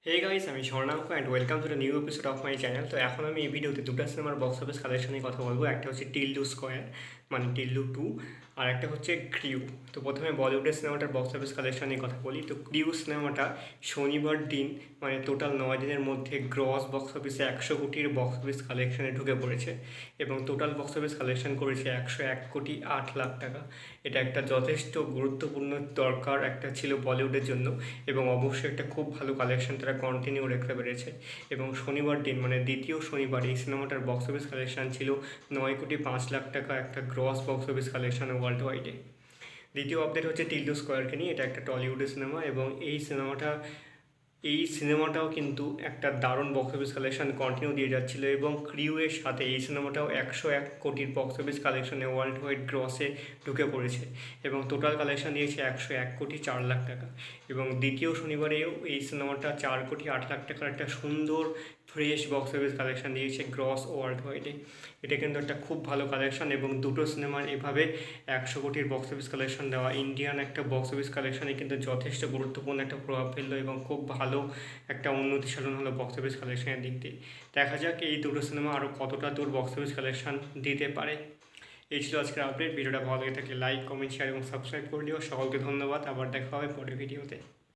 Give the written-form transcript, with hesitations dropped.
হে guys, আমি Swarnanka and welcome to the new episode of my channel. তো এখন আমি এই ভিডিওতে দুটো সিনেমার বক্স অফিস কালেকশন নিয়ে কথা বলবো। একটা হচ্ছে টিল্লু স্কোয়ার, মানে টিল্লু 2, আর একটা হচ্ছে ক্রিউ। তো প্রথমে বলিউডের সিনেমাটার বক্স অফিস কালেকশন নিয়ে কথা বলি। তো ক্রিউ সিনেমাটা শনিবার দিন, মানে টোটাল 9 দিনের মধ্যে গ্রস বক্স অফিসে 100 কোটির বক্স অফিস কালেকশনে ঢুকে পড়েছে এবং টোটাল বক্স অফিস কালেকশন করেছে 101,08,00,000 টাকা। এটা একটা যথেষ্ট গুরুত্বপূর্ণ দরকার একটা ছিল বলিউডের জন্য, এবং অবশ্যই একটা খুব ভালো কালেকশন তারা কন্টিনিউ রাখতে পেরেছে। এবং শনিবার দিন, মানে দ্বিতীয় শনিবার, এই সিনেমাটার বক্স অফিস কালেকশন ছিল 9,05,00,000 টাকা, একটা gross box office collection world ওয়াইডে। দ্বিতীয় আপডেট হচ্ছে টিল্লু স্কোয়ারকে নিয়ে। এটা একটা টলিউডের সিনেমা এবং এই সিনেমাটাও কিন্তু একটা দারুণ বক্স অফিস কালেকশন কন্টিনিউ দিয়ে যাচ্ছিলো, এবং ক্রিউয়ের সাথে এই সিনেমাটাও 101 কোটির বক্স অফিস কালেকশনে ওয়ার্ল্ড ওয়াইড গ্রসে ঢুকে পড়েছে এবং টোটাল কালেকশন দিয়েছে 101,04,00,000 টাকা। এবং দ্বিতীয় শনিবারেও এই সিনেমাটা 4,08,00,000 টাকার একটা সুন্দর ফ্রেশ বক্স অফিস কালেকশন দিয়েছে গ্রস ওয়ার্ল্ড ওয়াইডে। এটা কিন্তু একটা খুব ভালো কালেকশন, এবং দুটো সিনেমার এভাবে 100 কোটির বক্স অফিস কালেকশন দেওয়া ইন্ডিয়ান একটা বক্স অফিস কালেকশনে কিন্তু যথেষ্ট গুরুত্বপূর্ণ একটা প্রভাব ফেললো এবং খুব ভালো একটা উন্নতি সাধন হলো বক্স অফিস কালেকশনের দিক দিয়ে। দেখা যাক এই দুটো সিনেমা আরও কতটা দূর বক্স অফিস কালেকশন দিতে পারে। এই ছিল আজকের আপডেট। ভিডিওটা ভালো লেগে থাকলে লাইক, কমেন্ট, শেয়ার এবং সাবস্ক্রাইব করে দিও। সকলকে ধন্যবাদ। আবার দেখা হবে পরের ভিডিওতে।